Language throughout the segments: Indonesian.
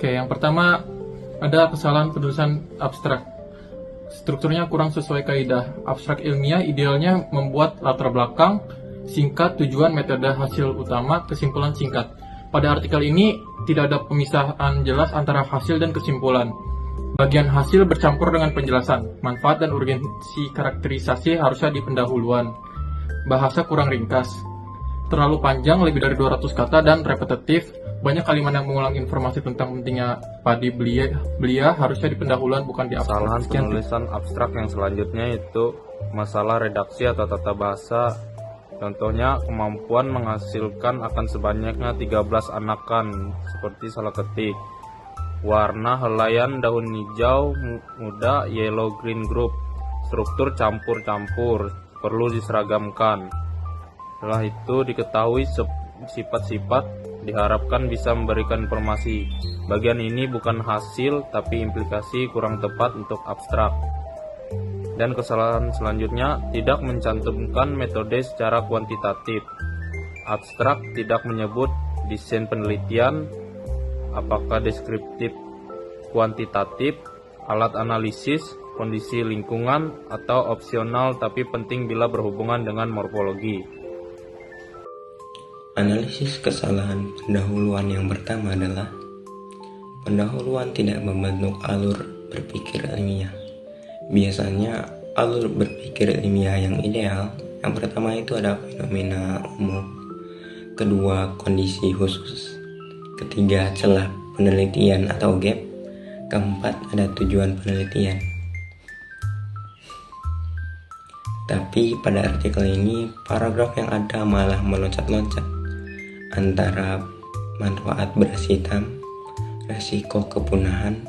Oke, yang pertama ada kesalahan penulisan abstrak. Strukturnya kurang sesuai kaidah. Abstrak ilmiah idealnya membuat latar belakang, singkat, tujuan, metode, hasil utama, kesimpulan singkat. Pada artikel ini tidak ada pemisahan jelas antara hasil dan kesimpulan. Bagian hasil bercampur dengan penjelasan. Manfaat dan urgensi karakterisasi harusnya di pendahuluan. Bahasa kurang ringkas. Terlalu panjang, lebih dari 200 kata, dan repetitif. Banyak kalimat yang mengulang informasi tentang pentingnya padi belia harusnya di pendahuluan, bukan di abstrak. Kesalahan penulisan abstrak yang selanjutnya itu masalah redaksi atau tata bahasa. Contohnya, kemampuan menghasilkan akan sebanyaknya 13 anakan, seperti salah ketik. Warna helaian daun hijau muda yellow green group. Struktur campur-campur, perlu diseragamkan. Setelah itu diketahui sifat-sifat, diharapkan bisa memberikan informasi. Bagian ini bukan hasil, tapi implikasi kurang tepat untuk abstrak. Dan kesalahan selanjutnya, tidak mencantumkan metode secara kuantitatif. Abstrak tidak menyebut desain penelitian, apakah deskriptif, kuantitatif, alat analisis, kondisi lingkungan, atau opsional tapi penting bila berhubungan dengan morfologi. Analisis kesalahan pendahuluan yang pertama adalah pendahuluan tidak membentuk alur berpikir ilmiah. Biasanya alur berpikir ilmiah yang ideal, yang pertama itu ada fenomena umum, kedua kondisi khusus, ketiga celah penelitian atau gap, keempat ada tujuan penelitian. Tapi pada artikel ini paragraf yang ada malah meloncat-loncat antara manfaat beras hitam, resiko kepunahan,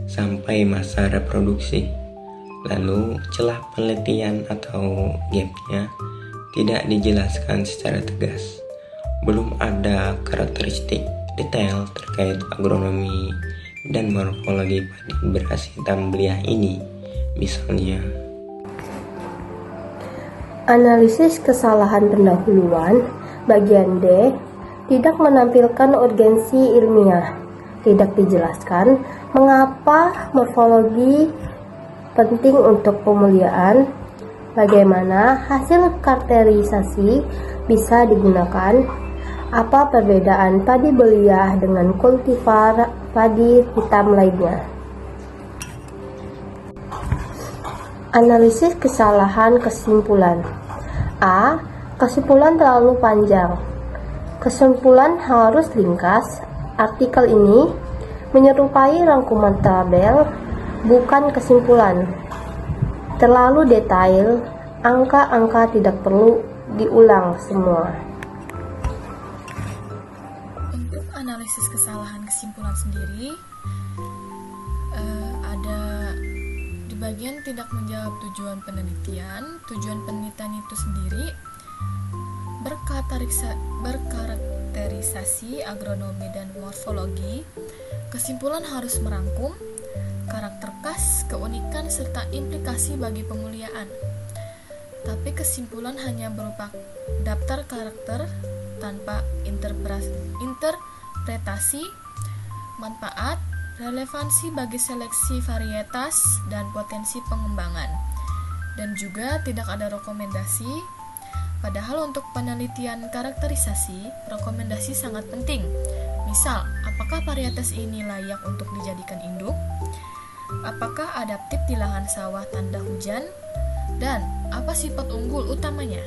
sampai masa reproduksi. Lalu celah penelitian atau gapnya tidak dijelaskan secara tegas. Belum ada karakteristik detail terkait agronomi dan morfologi padi beras hitam belia ini. Misalnya, analisis kesalahan pendahuluan bagian D tidak menampilkan urgensi ilmiah. Tidak dijelaskan mengapa morfologi penting untuk pemuliaan, bagaimana hasil karakterisasi bisa digunakan, apa perbedaan padi belia dengan kultivar padi hitam lainnya. Analisis kesalahan kesimpulan. A. Kesimpulan terlalu panjang. Kesimpulan harus ringkas. Artikel ini menyerupai rangkuman tabel, bukan kesimpulan. Terlalu detail, angka-angka tidak perlu diulang semua. Untuk analisis kesalahan kesimpulan sendiri, ada di bagian tidak menjawab tujuan penelitian. Tujuan penelitian itu sendiri berkarakterisasi agronomi dan morfologi. Kesimpulan harus merangkum karakter khas, keunikan, serta implikasi bagi pemuliaan. Tapi kesimpulan hanya berupa daftar karakter tanpa interpretasi, manfaat, relevansi bagi seleksi varietas, dan potensi pengembangan. Dan juga tidak ada rekomendasi. Padahal untuk penelitian karakterisasi, rekomendasi sangat penting. Misal, apakah varietas ini layak untuk dijadikan induk? Apakah adaptif di lahan sawah tanda hujan? Dan apa sifat unggul utamanya?